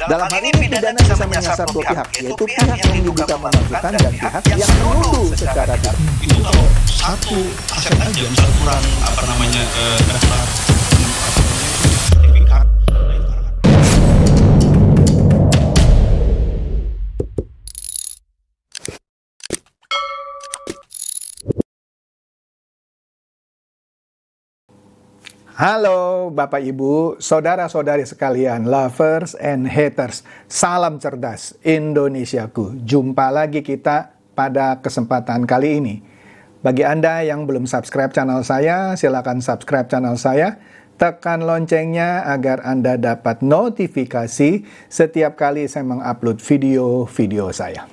Dalam hal ini pidana bisa menyasar dua pihak, yaitu pihak yang diduga mengajukan dan pihak yang menuduh secara tidak. Itu kalau satu aset aja, misal kurang daftar sertifikat. Halo Bapak Ibu, saudara-saudari sekalian, lovers and haters. Salam cerdas Indonesiaku. Jumpa lagi kita pada kesempatan kali ini. Bagi Anda yang belum subscribe channel saya, silakan subscribe channel saya. Tekan loncengnya agar Anda dapat notifikasi setiap kali saya mengupload video-video saya.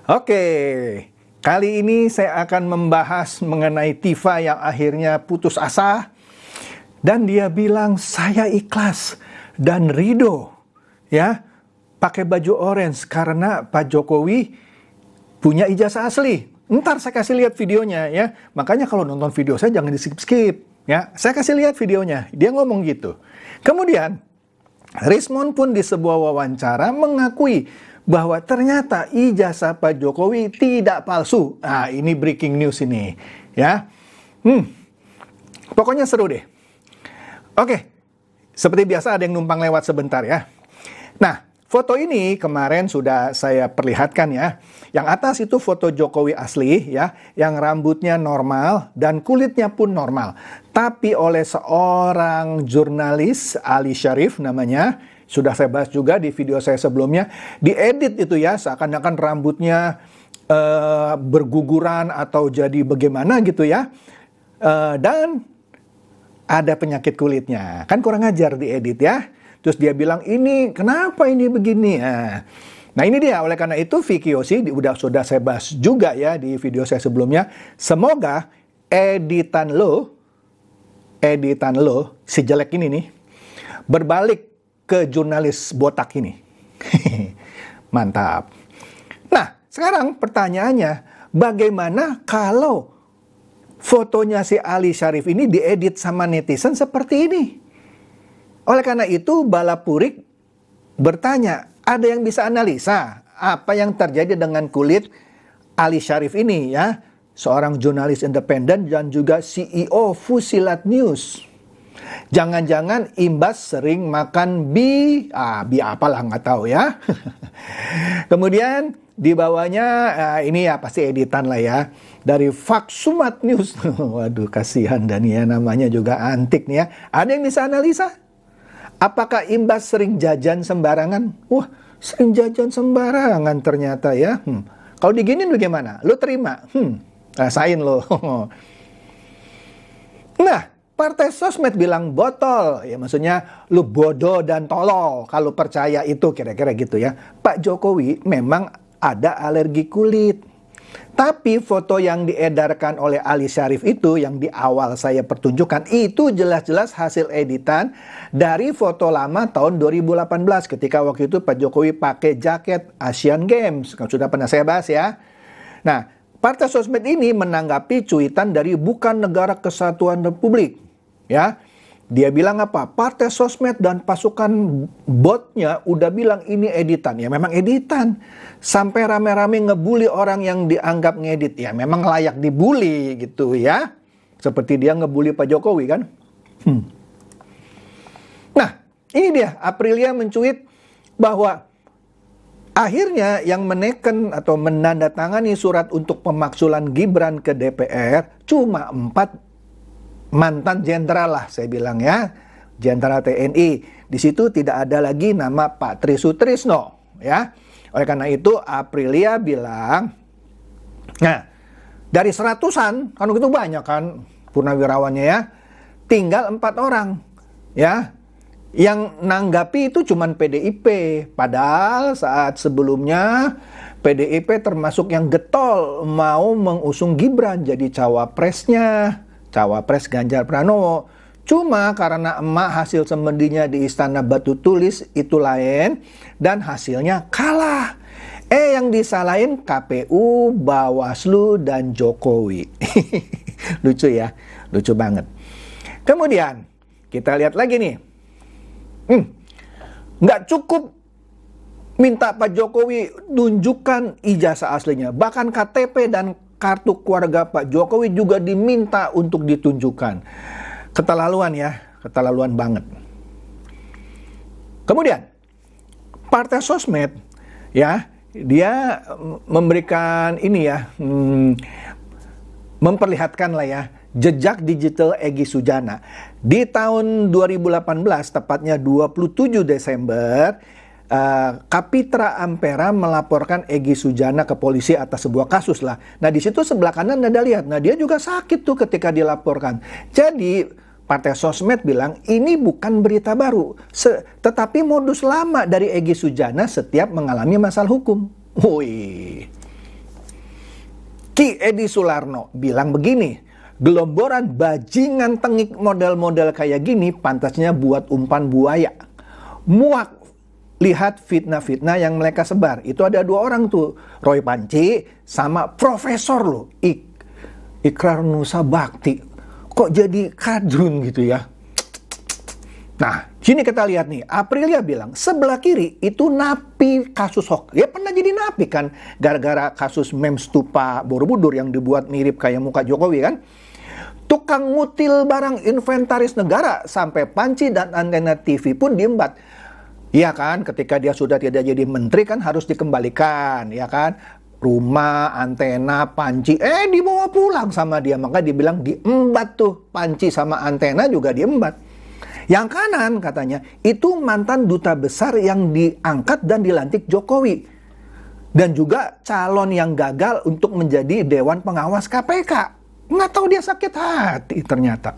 Oke, kali ini saya akan membahas mengenai Tifa yang akhirnya putus asa. Dan dia bilang, saya ikhlas dan ridho, ya, pakai baju orange karena Pak Jokowi punya ijazah asli. Ntar saya kasih lihat videonya, ya. Makanya kalau nonton video saya jangan di-skip-skip, ya. Saya kasih lihat videonya. Dia ngomong gitu. Kemudian, Rismon pun di sebuah wawancara mengakui bahwa ternyata ijazah Pak Jokowi tidak palsu. Nah, ini breaking news ini, ya. Pokoknya seru deh. Oke, seperti biasa ada yang numpang lewat sebentar ya. Nah, foto ini kemarin sudah saya perlihatkan ya. Yang atas itu foto Jokowi asli ya, yang rambutnya normal dan kulitnya pun normal. Tapi oleh seorang jurnalis, Ali Syarif namanya, sudah saya bahas juga di video saya sebelumnya, diedit itu ya, seakan-akan rambutnya berguguran atau jadi bagaimana gitu ya. Dan ada penyakit kulitnya. Kan kurang ajar diedit ya. Terus dia bilang, ini kenapa ini begini? Nah ini dia, oleh karena itu Vicky Yosi, sudah saya bahas juga ya di video saya sebelumnya. Semoga editan lo, si jelek ini nih, berbalik ke jurnalis botak ini. Mantap. Nah, sekarang pertanyaannya, bagaimana kalau fotonya si Ali Syarif ini diedit sama netizen seperti ini? Oleh karena itu, Balapurik bertanya, ada yang bisa analisa apa yang terjadi dengan kulit Ali Syarif ini ya? Seorang jurnalis independen dan juga CEO Fusilat News. Jangan-jangan Imbas sering makan bi apalah nggak tahu ya. Kemudian di bawahnya ini ya pasti editan lah ya. Dari Faksumat News. Waduh, kasihan Dania, namanya juga antik nih ya. Ada yang bisa analisa? Apakah Imbas sering jajan sembarangan? Wah, sering jajan sembarangan ternyata ya. Kalau diginin bagaimana? Lu terima? Rasain lo. Nah, Partai Sosmed bilang botol. Ya maksudnya lu bodoh dan tolol kalau percaya itu, kira-kira gitu ya. Pak Jokowi memang ada alergi kulit. Tapi foto yang diedarkan oleh Ali Syarif itu, yang di awal saya pertunjukkan, itu jelas-jelas hasil editan dari foto lama tahun 2018 ketika waktu itu Pak Jokowi pakai jaket Asian Games. Sudah pernah saya bahas ya. Nah, Partai Sosmed ini menanggapi cuitan dari Bukan Negara Kesatuan Republik. Ya, dia bilang apa? Partai Sosmed dan pasukan botnya udah bilang ini editan. Ya memang editan. Sampai rame-rame ngebully orang yang dianggap ngedit. Ya memang layak dibully gitu ya. Seperti dia ngebully Pak Jokowi kan. Nah, ini dia. Aprilia mencuit bahwa akhirnya yang meneken atau menandatangani surat untuk pemaksulan Gibran ke DPR cuma 4 mantan jenderal lah saya bilang ya. Jenderal TNI. Di situ tidak ada lagi nama Pak Tri Sutrisno ya. Oleh karena itu Aprilia bilang, nah dari 100-an, kan itu banyak kan purnawirawannya ya, tinggal 4 orang ya. Yang nanggapi itu cuman PDIP. Padahal saat sebelumnya PDIP termasuk yang getol mau mengusung Gibran jadi cawapresnya, cawapres Ganjar Pranowo. Cuma karena emak hasil semedinya di Istana Batu Tulis itu lain dan hasilnya kalah. Yang disalahin KPU, Bawaslu, dan Jokowi. Lucu ya, lucu banget. Kemudian kita lihat lagi nih. Nggak cukup minta Pak Jokowi tunjukkan ijazah aslinya. Bahkan KTP dan kartu keluarga Pak Jokowi juga diminta untuk ditunjukkan. Keterlaluan ya, keterlaluan banget. Kemudian, Partai Sosmed, ya, dia memberikan ini ya, memperlihatkan lah ya, jejak digital Egy Sujana. Di tahun 2018, tepatnya 27 Desember, Kapitra Ampera melaporkan Egy Sujana ke polisi atas sebuah kasus lah. Nah di situ sebelah kanan Anda lihat, nah dia juga sakit tuh ketika dilaporkan. Jadi Partai Sosmed bilang ini bukan berita baru, tetapi modus lama dari Egy Sujana setiap mengalami masalah hukum. Wih. Ki Edi Sularno bilang begini, gelomboran bajingan tengik model-model kayak gini pantasnya buat umpan buaya. Muak lihat fitnah-fitnah yang mereka sebar. Itu ada dua orang tuh, Roy Panci sama profesor loh, Ikrar Nusa Bakti. Kok jadi kadrun gitu ya? Nah, sini kita lihat nih, Aprilia bilang sebelah kiri itu napi kasus hoax. Dia pernah jadi napi kan, gara-gara kasus meme stupa Borobudur yang dibuat mirip kayak muka Jokowi kan. Tukang ngutil barang inventaris negara sampai Panci dan Antena TV pun diembat. Iya kan, ketika dia sudah tidak jadi menteri kan harus dikembalikan, ya kan? Rumah, antena, panci, dibawa pulang sama dia. Maka dibilang diembat tuh, panci sama antena juga diembat. Yang kanan katanya, itu mantan duta besar yang diangkat dan dilantik Jokowi. Dan juga calon yang gagal untuk menjadi Dewan Pengawas KPK. Nggak tahu dia sakit hati ternyata.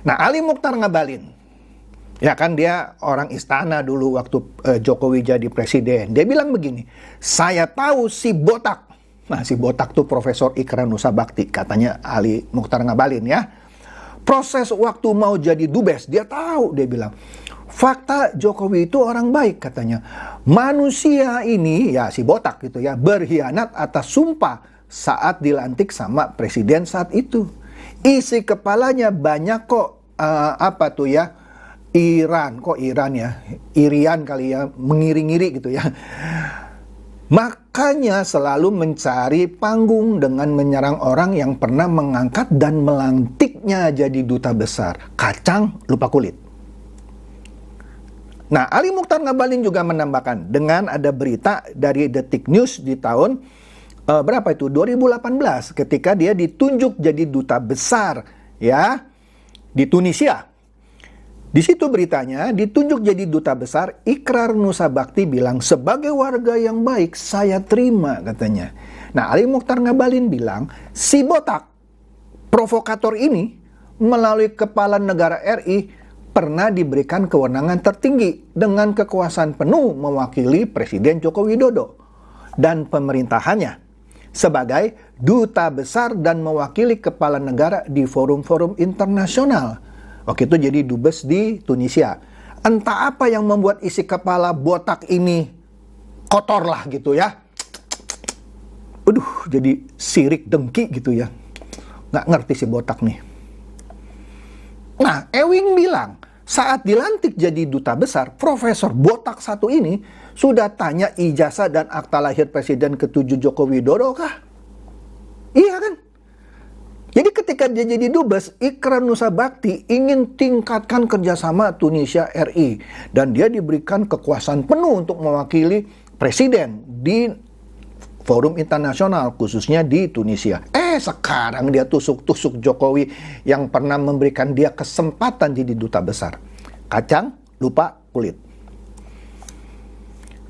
Nah, Ali Mukhtar Ngabalin. Ya kan dia orang istana dulu waktu Jokowi jadi presiden. Dia bilang begini, saya tahu si botak. Nah si botak tuh Profesor Ikrar Nusa Bakti, katanya Ali Mukhtar Ngabalin ya. Proses waktu mau jadi dubes, dia tahu, dia bilang. Fakta Jokowi itu orang baik katanya. Manusia ini, ya si botak gitu ya, berkhianat atas sumpah saat dilantik sama presiden saat itu. Isi kepalanya banyak kok, apa tuh ya, Irian kali ya, mengiri-ngiri gitu ya. Makanya selalu mencari panggung dengan menyerang orang yang pernah mengangkat dan melantiknya jadi duta besar. Kacang lupa kulit. Nah, Ali Mukhtar Ngabalin juga menambahkan dengan ada berita dari Detik News di tahun berapa itu? 2018 ketika dia ditunjuk jadi duta besar ya di Tunisia. Di situ beritanya, ditunjuk jadi duta besar, Ikrar Nusa Bakti bilang, sebagai warga yang baik, saya terima, katanya. Nah, Ali Mukhtar Ngabalin bilang, si botak, provokator ini, melalui Kepala Negara RI, pernah diberikan kewenangan tertinggi dengan kekuasaan penuh mewakili Presiden Joko Widodo dan pemerintahannya sebagai duta besar dan mewakili Kepala Negara di forum-forum internasional. Waktu itu jadi dubes di Tunisia. Entah apa yang membuat isi kepala botak ini kotor lah gitu ya. Aduh, jadi sirik dengki gitu ya. Nggak ngerti si botak nih. Nah, Ewing bilang, saat dilantik jadi duta besar, Profesor botak satu ini sudah tanya ijazah dan akta lahir Presiden ke-7 Joko Widodo kah? Iya kan? Jadi ketika dia jadi dubes, Ikrar Nusa Bakti ingin tingkatkan kerjasama Tunisia RI. Dan dia diberikan kekuasaan penuh untuk mewakili presiden di forum internasional, khususnya di Tunisia. Sekarang dia tusuk-tusuk Jokowi yang pernah memberikan dia kesempatan jadi duta besar. Kacang lupa kulit.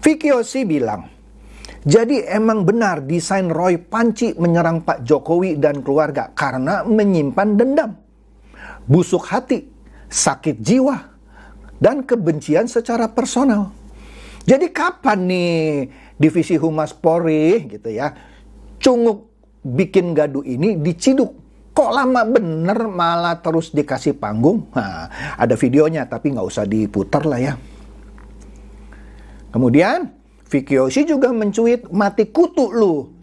Vicky Osi bilang, jadi emang benar desain Roy Panci menyerang Pak Jokowi dan keluarga karena menyimpan dendam, busuk hati, sakit jiwa, dan kebencian secara personal. Jadi kapan nih Divisi Humas Polri gitu ya, cunguk bikin gaduh ini diciduk. Kok lama bener malah terus dikasih panggung? Nah, ada videonya tapi nggak usah diputar lah ya. Kemudian Vicky Osi juga mencuit mati kutu lu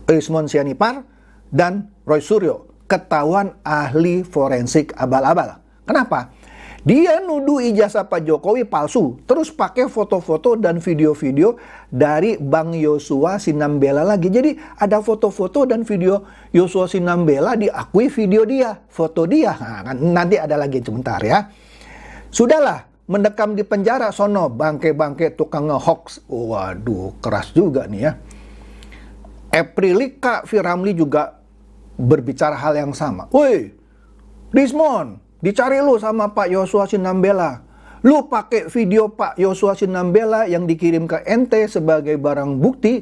Rismon Sianipar dan Roy Suryo, ketahuan ahli forensik abal-abal. Kenapa? Dia nuduh ijazah Pak Jokowi palsu. Terus pakai foto-foto dan video-video dari Bang Yosua Sinambela lagi. Jadi ada foto-foto dan video Yosua Sinambela diakui video dia, foto dia. Nah, nanti ada lagi sebentar ya. Sudahlah, mendekam di penjara sono, bangke-bangke tukang nge-hoax. Waduh, keras juga nih ya. Eprilika Firamli juga berbicara hal yang sama. Woi, Rismon, dicari lu sama Pak Yosua Sinambela. Lu pakai video Pak Yosua Sinambela yang dikirim ke ente sebagai barang bukti.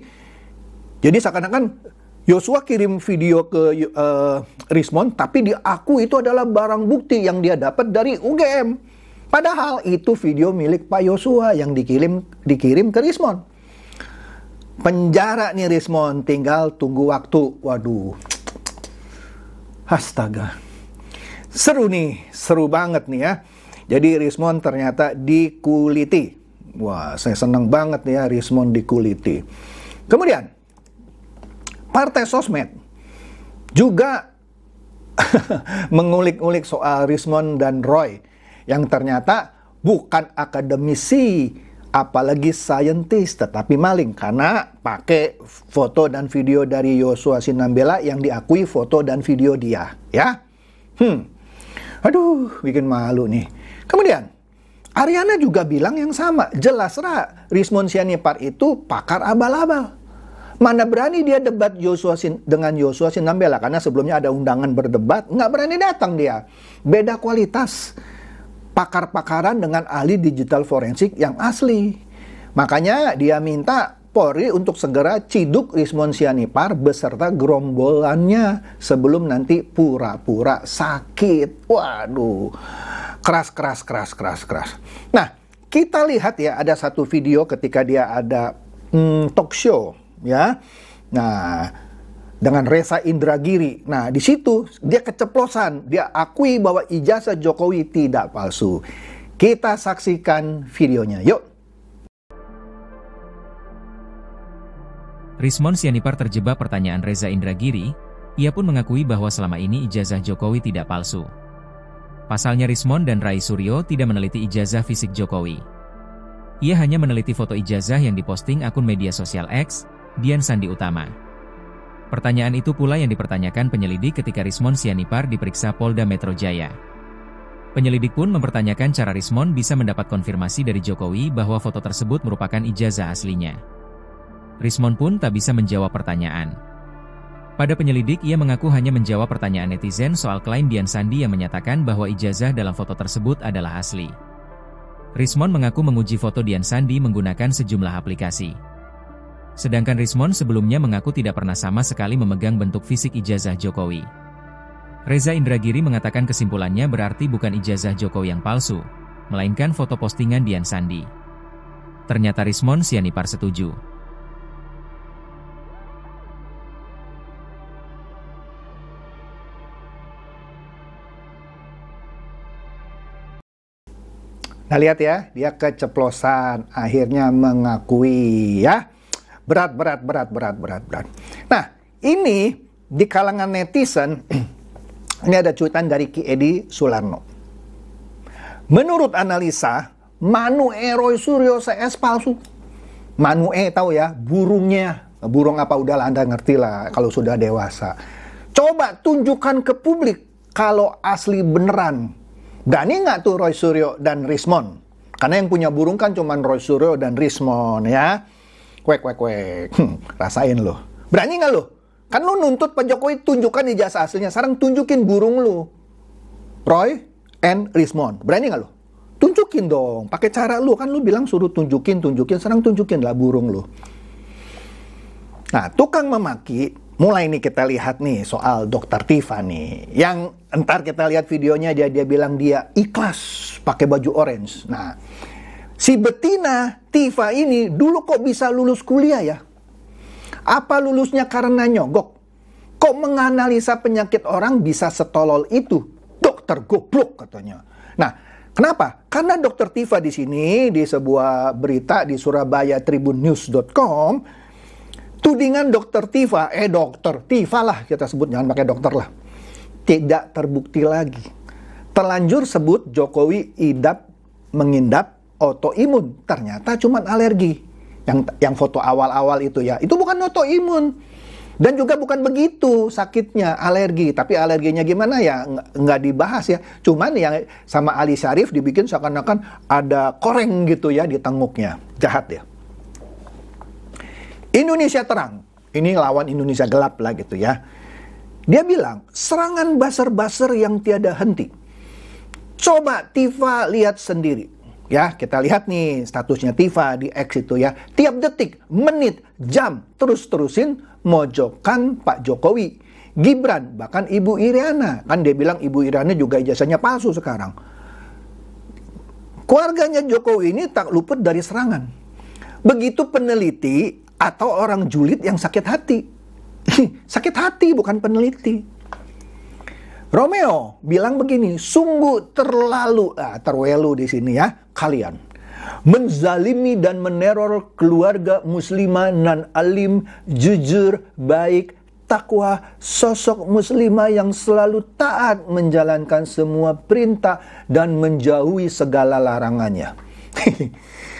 Jadi seakan-akan Yosua kirim video ke Rismon, tapi diaku itu adalah barang bukti yang dia dapat dari UGM. Padahal itu video milik Pak Yosua yang dikirim ke Rismon. Penjara nih Rismon, tinggal tunggu waktu. Waduh, astaga. Seru nih, seru banget nih ya. Jadi Rismon ternyata dikuliti. Wah, saya senang banget nih ya Rismon dikuliti. Kemudian, Partai Sosmed juga mengulik-ulik soal Rismon dan Roy yang ternyata bukan akademisi, apalagi saintis, tetapi maling karena pakai foto dan video dari Yosua Sinambela yang diakui foto dan video dia, ya. Aduh, bikin malu nih. Kemudian, Ariana juga bilang yang sama. Jelaslah Rismon Sianipar itu pakar abal-abal. Mana berani dia debat dengan Yosua Sinambela. Karena sebelumnya ada undangan berdebat. Nggak berani datang dia. Beda kualitas. Pakar-pakaran dengan ahli digital forensik yang asli. Makanya dia minta Polri untuk segera ciduk Rismon Sianipar beserta gerombolannya sebelum nanti pura-pura sakit. Waduh, keras. Nah, kita lihat ya ada satu video ketika dia ada talk show ya. Nah, dengan Reza Indragiri. Nah, di situ dia keceplosan, dia akui bahwa ijazah Jokowi tidak palsu. Kita saksikan videonya, yuk. Rismon Sianipar terjebak pertanyaan Reza Indragiri, ia pun mengakui bahwa selama ini ijazah Jokowi tidak palsu. Pasalnya Rismon dan Rai Suryo tidak meneliti ijazah fisik Jokowi. Ia hanya meneliti foto ijazah yang diposting akun media sosial X, Dian Sandi Utama. Pertanyaan itu pula yang dipertanyakan penyelidik ketika Rismon Sianipar diperiksa Polda Metro Jaya. Penyelidik pun mempertanyakan cara Rismon bisa mendapat konfirmasi dari Jokowi bahwa foto tersebut merupakan ijazah aslinya. Rismon pun tak bisa menjawab pertanyaan. Pada penyelidik ia mengaku hanya menjawab pertanyaan netizen soal klaim Dian Sandi yang menyatakan bahwa ijazah dalam foto tersebut adalah asli. Rismon mengaku menguji foto Dian Sandi menggunakan sejumlah aplikasi. Sedangkan Rismon sebelumnya mengaku tidak pernah sama sekali memegang bentuk fisik ijazah Jokowi. Reza Indragiri mengatakan kesimpulannya berarti bukan ijazah Jokowi yang palsu, melainkan foto postingan Dian Sandi. Ternyata Rismon Sianipar setuju. Nah lihat ya, dia keceplosan, akhirnya mengakui ya. Berat. Nah, ini di kalangan netizen, ini ada cuitan dari Ki Edi Sularno. Menurut analisa, Manu Roy Suryo CS palsu. Manu tahu ya, burungnya. Burung apa udahlah Anda ngerti lah kalau sudah dewasa. Coba tunjukkan ke publik kalau asli beneran. Berani nggak tuh Roy Suryo dan Rismon? Karena yang punya burung kan cuma Roy Suryo dan Rismon ya. Kwek. Rasain lo. Berani nggak lo? Kan lo nuntut Pak Jokowi tunjukkan ijazah aslinya. Sekarang tunjukin burung lo. Roy and Rismon. Berani nggak lo? Tunjukin dong. Pakai cara lo. Kan lo bilang suruh tunjukin. Sekarang tunjukin lah burung lo. Nah, tukang memaki, mulai nih kita lihat nih soal Dr. Tifa nih. Yang entar kita lihat videonya dia bilang dia ikhlas pakai baju orange. Nah, si Bettina Tifa ini dulu kok bisa lulus kuliah ya? Apa lulusnya karena nyogok? Kok menganalisa penyakit orang bisa setolol itu? Dokter goblok katanya. Nah, kenapa? Karena Dr. Tifa di sini di sebuah berita di Surabaya Tribunnews.com, tudingan Dr. Tifa, Dr. Tifa lah kita sebut, jangan pakai dokter lah, tidak terbukti lagi. Terlanjur sebut Jokowi mengidap autoimun. Ternyata cuma alergi. Yang foto awal-awal itu ya, itu bukan autoimun. Dan juga bukan begitu sakitnya, alergi. Tapi alerginya gimana ya, nggak dibahas ya. Cuman yang sama Ali Syarif dibikin seakan-akan ada koreng gitu ya di tenguknya. Jahat ya. Indonesia terang. Ini lawan Indonesia gelap lah gitu ya. Dia bilang, serangan buzzer-buzzer yang tiada henti. Coba Tifa lihat sendiri. Ya, kita lihat nih statusnya Tifa di X itu ya. Tiap detik, menit, jam, terus-terusin mojokan Pak Jokowi. Gibran, bahkan Ibu Iriana. Kan dia bilang Ibu Iriana juga ijazahnya palsu sekarang. Keluarganya Jokowi ini tak luput dari serangan. Begitu peneliti atau orang julid yang sakit hati. Sakit hati, bukan peneliti. Romeo bilang begini, sungguh terwelu di sini ya, kalian menzalimi dan meneror keluarga muslimah nan alim, jujur, baik, takwa, sosok muslimah yang selalu taat menjalankan semua perintah dan menjauhi segala larangannya.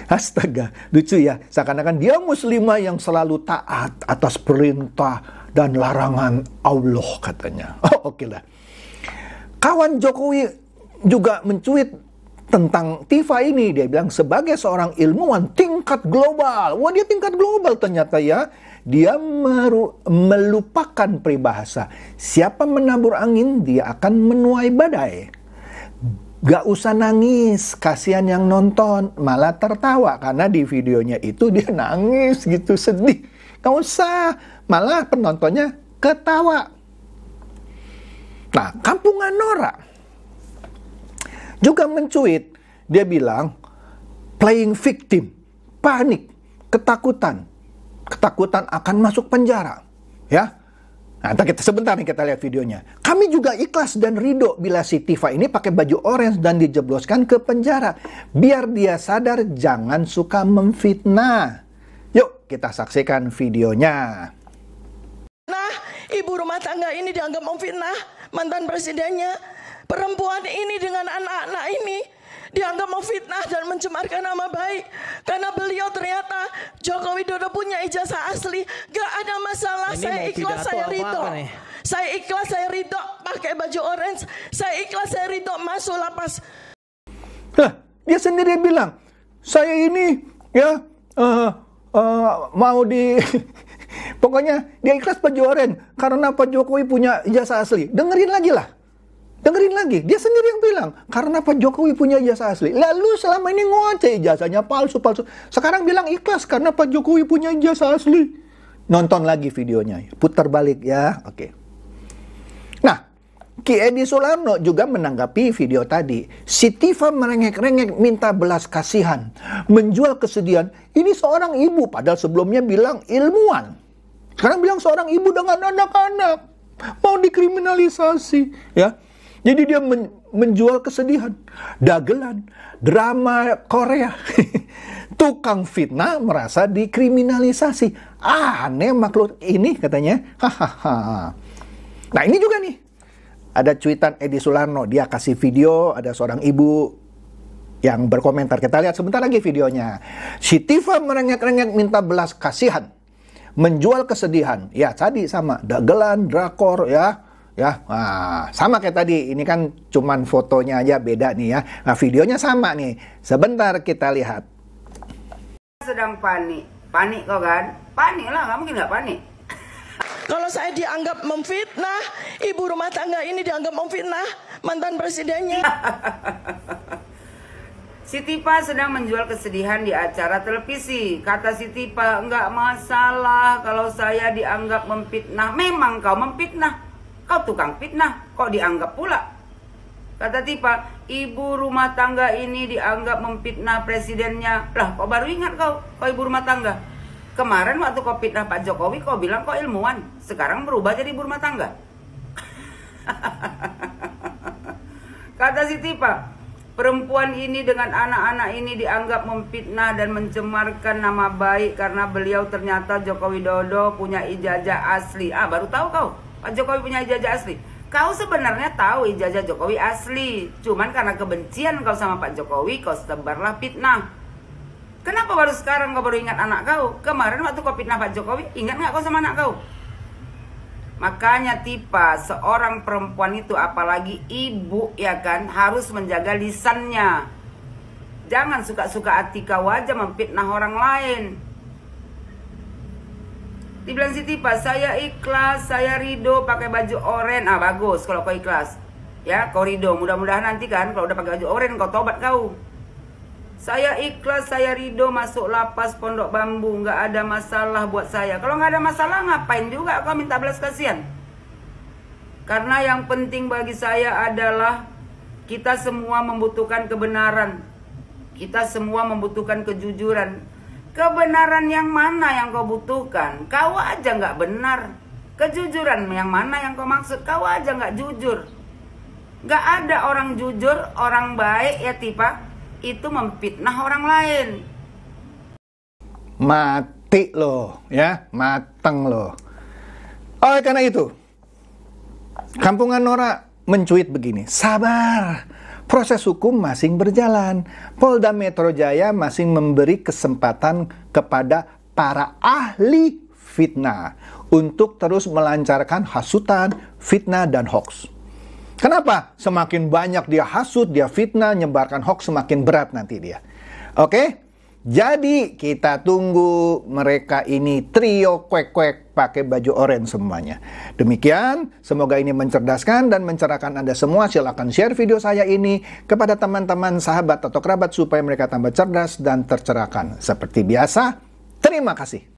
Astaga, lucu ya, seakan-akan dia muslimah yang selalu taat atas perintah dan larangan Allah katanya. Oh, oke lah. Kawan Jokowi juga mencuit tentang Tifa ini. Dia bilang sebagai seorang ilmuwan tingkat global. Wah, dia tingkat global ternyata ya. Dia melupakan peribahasa. Siapa menabur angin, dia akan menuai badai. Gak usah nangis, kasihan yang nonton, malah tertawa. Karena di videonya itu dia nangis gitu, sedih. Gak usah, malah penontonnya ketawa. Nah, Kampungan Nora juga mencuit. Dia bilang, playing victim, panik, ketakutan akan masuk penjara. Ya, nah, sebentar nih kita lihat videonya. Kami juga ikhlas dan ridho bila si Tifa ini pakai baju orange dan dijebloskan ke penjara. Biar dia sadar jangan suka memfitnah. Yuk, kita saksikan videonya. Nah, ibu rumah tangga ini dianggap memfitnah mantan presidennya. Perempuan ini dengan anak-anak ini dianggap memfitnah dan mencemarkan nama baik. Karena beliau ternyata Joko Widodo punya ijazah asli. Gak ada masalah, ini saya ikhlas, saya ridho. Saya ikhlas, saya ridho pakai baju orange. Saya ikhlas, saya ridho masuk lapas. Dia sendiri bilang, saya ini ya mau di... Pokoknya dia ikhlas baju orange karena Pak Jokowi punya ijazah asli. Dengerin lagi lah. Dengerin lagi. Dia sendiri yang bilang karena Pak Jokowi punya ijazah asli. Lalu selama ini ngoceh ijazahnya palsu. Sekarang bilang ikhlas karena Pak Jokowi punya ijazah asli. Nonton lagi videonya. Putar balik ya. Oke. Nah, Ki Edi Sularno juga menanggapi video tadi. Si Tifa merengek-rengek minta belas kasihan, menjual kesedihan. Ini seorang ibu, padahal sebelumnya bilang ilmuwan. Sekarang bilang seorang ibu dengan anak-anak. Mau dikriminalisasi. Ya. Jadi dia menjual kesedihan. Dagelan, drama Korea. Tukang fitnah merasa dikriminalisasi. Aneh makhluk ini katanya. Hahaha. Nah ini juga nih. Ada cuitan Edi Sularno, dia kasih video, ada seorang ibu yang berkomentar. Kita lihat sebentar lagi videonya. Si Tifa merengek-rengek minta belas kasihan, menjual kesedihan. Ya tadi sama, dagelan, drakor ya. Nah, sama kayak tadi. Ini kan cuman fotonya aja beda nih ya. Nah videonya sama nih. Sebentar kita lihat. Sedang panik kok kan? Panik lah, nggak mungkin nggak panik. Kalau saya dianggap memfitnah, ibu rumah tangga ini dianggap memfitnah mantan presidennya. Si Tifa sedang menjual kesedihan di acara televisi. Kata si Tifa, nggak masalah kalau saya dianggap memfitnah. Memang kau memfitnah. Kau tukang fitnah, kok dianggap pula? Kata Tifa, ibu rumah tangga ini dianggap memfitnah presidennya. Lah, kok baru ingat kau ibu rumah tangga? Kemarin waktu kau fitnah Pak Jokowi, kau bilang kau ilmuwan. Sekarang berubah jadi ibu rumah tangga. Kata si Tifa, perempuan ini dengan anak-anak ini dianggap memfitnah dan mencemarkan nama baik karena beliau ternyata Joko Widodo punya ijazah asli. Baru tahu kau, Pak Jokowi punya ijazah asli. Kau sebenarnya tahu ijazah Jokowi asli, cuman karena kebencian kau sama Pak Jokowi, kau sebarlah fitnah. Kenapa baru sekarang kau baru ingat anak kau? Kemarin waktu kau fitnah Pak Jokowi, ingat nggak kau sama anak kau? Makanya Tipa, seorang perempuan itu apalagi ibu ya kan, harus menjaga lisannya. Jangan suka-suka hati kau aja memfitnah orang lain. Dibilang si Tipa, saya ikhlas, saya ridho pakai baju oranye. Bagus kalau kau ikhlas. Ya, kau ridho. Mudah-mudahan nanti kan kalau udah pakai baju oranye kau tobat kau. Saya ikhlas, saya ridho masuk lapas Pondok Bambu. Nggak ada masalah buat saya. Kalau nggak ada masalah, ngapain juga kau minta belas kasihan? Karena yang penting bagi saya adalah kita semua membutuhkan kebenaran. Kita semua membutuhkan kejujuran. Kebenaran yang mana yang kau butuhkan? Kau aja nggak benar. Kejujuran yang mana yang kau maksud? Kau aja nggak jujur. Nggak ada orang jujur, orang baik ya Tipa, itu memfitnah orang lain. Mati loh, ya, mateng loh. Oleh karena itu, Kampungan Nora mencuit begini, sabar. Proses hukum masih berjalan. Polda Metro Jaya masih memberi kesempatan kepada para ahli fitnah untuk terus melancarkan hasutan, fitnah, dan hoax. Kenapa? Semakin banyak dia hasut, dia fitnah, nyebarkan hoax, semakin berat nanti dia. Oke? Jadi kita tunggu mereka ini trio kuek-kuek pakai baju oranye semuanya. Demikian, semoga ini mencerdaskan dan mencerahkan Anda semua. Silakan share video saya ini kepada teman-teman, sahabat, atau kerabat supaya mereka tambah cerdas dan tercerahkan. Seperti biasa, terima kasih.